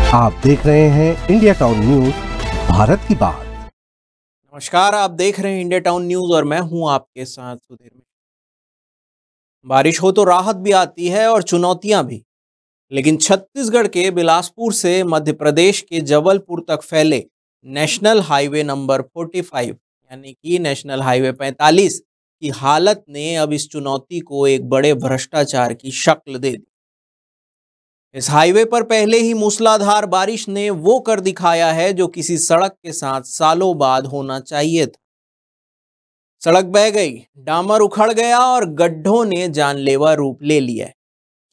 आप देख रहे हैं इंडिया टाउन न्यूज, भारत की बात। नमस्कार, आप देख रहे हैं इंडिया टाउन न्यूज और मैं हूं आपके साथ सुधीर में। बारिश हो तो राहत भी आती है और चुनौतियां भी। लेकिन छत्तीसगढ़ के बिलासपुर से मध्य प्रदेश के जबलपुर तक फैले नेशनल हाईवे नंबर 45 यानी कि नेशनल हाईवे 45 की हालत ने अब इस चुनौती को एक बड़े भ्रष्टाचार की शक्ल दे दी। इस हाईवे पर पहले ही मूसलाधार बारिश ने वो कर दिखाया है जो किसी सड़क के साथ सालों बाद होना चाहिए था। सड़क बह गई, डामर उखड़ गया और गड्ढों ने जानलेवा रूप ले लिया है।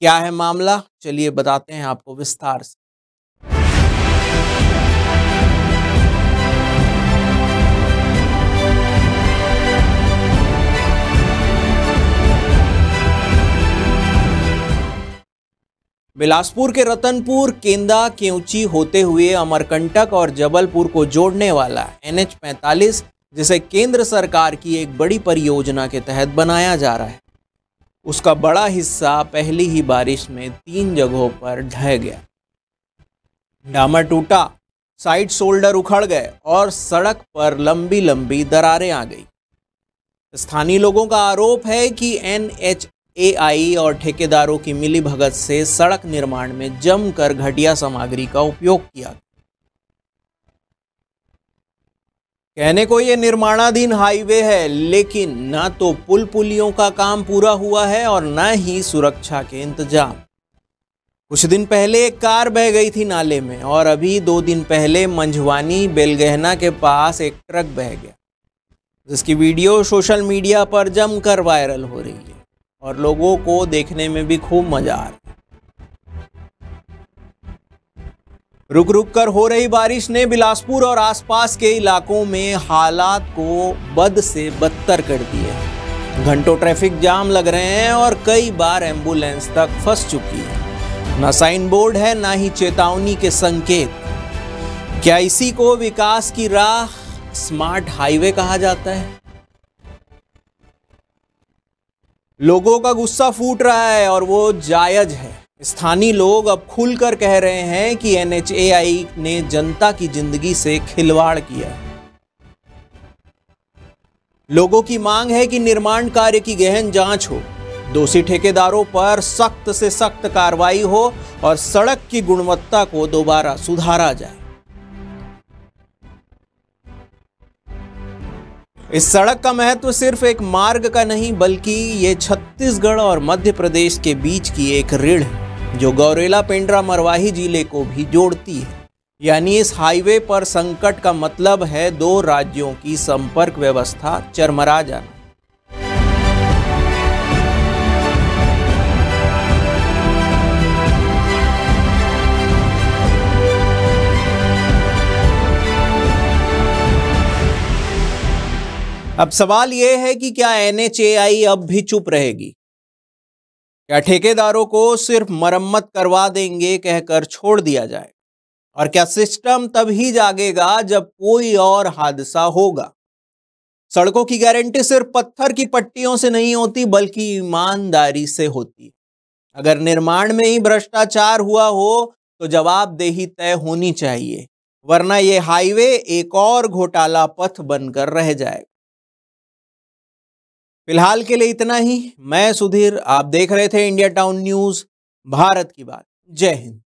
क्या है मामला, चलिए बताते हैं आपको विस्तार से। बिलासपुर के रतनपुर, केंदा, केवची होते हुए अमरकंटक और जबलपुर को जोड़ने वाला NH 45, जिसे केंद्र सरकार की एक बड़ी परियोजना के तहत बनाया जा रहा है, उसका बड़ा हिस्सा पहली ही बारिश में 3 जगहों पर ढह गया। डामर टूटा, साइड शोल्डर उखड़ गए और सड़क पर लंबी लंबी दरारें आ गई। स्थानीय लोगों का आरोप है कि NHAI और ठेकेदारों की मिलीभगत से सड़क निर्माण में जमकर घटिया सामग्री का उपयोग किया। कहने को ये निर्माणाधीन हाईवे है, लेकिन ना तो पुल पुलियों का काम पूरा हुआ है और ना ही सुरक्षा के इंतजाम। कुछ दिन पहले एक कार बह गई थी नाले में और अभी 2 दिन पहले मंझवानी बेलगहना के पास एक ट्रक बह गया, जिसकी वीडियो सोशल मीडिया पर जमकर वायरल हो रही है और लोगों को देखने में भी खूब मजा आ रहा है। रुक रुक कर हो रही बारिश ने बिलासपुर और आसपास के इलाकों में हालात को बद से बदतर कर दिए। घंटों ट्रैफिक जाम लग रहे हैं और कई बार एम्बुलेंस तक फंस चुकी है। ना साइन बोर्ड है, ना ही चेतावनी के संकेत। क्या इसी को विकास की राह, स्मार्ट हाईवे कहा जाता है? लोगों का गुस्सा फूट रहा है और वो जायज है। स्थानीय लोग अब खुलकर कह रहे हैं कि NHAI ने जनता की जिंदगी से खिलवाड़ किया है। लोगों की मांग है कि निर्माण कार्य की गहन जांच हो, दोषी ठेकेदारों पर सख्त से सख्त कार्रवाई हो और सड़क की गुणवत्ता को दोबारा सुधारा जाए। इस सड़क का महत्व सिर्फ एक मार्ग का नहीं, बल्कि ये छत्तीसगढ़ और मध्य प्रदेश के बीच की एक रीढ़ है जो गौरेला पेंड्रा मरवाही जिले को भी जोड़ती है। यानी इस हाईवे पर संकट का मतलब है 2 राज्यों की संपर्क व्यवस्था चरमरा जाना। अब सवाल यह है कि क्या NHAI अब भी चुप रहेगी? क्या ठेकेदारों को सिर्फ मरम्मत करवा देंगे कहकर छोड़ दिया जाए? और क्या सिस्टम तभी जागेगा जब कोई और हादसा होगा? सड़कों की गारंटी सिर्फ पत्थर की पट्टियों से नहीं होती, बल्कि ईमानदारी से होती है। अगर निर्माण में ही भ्रष्टाचार हुआ हो तो जवाबदेही तय होनी चाहिए, वरना यह हाईवे एक और घोटाला पथ बनकर रह जाएगा। फिलहाल के लिए इतना ही। मैं सुधीर, आप देख रहे थे इंडिया टाउन न्यूज, भारत की बात। जय हिंद।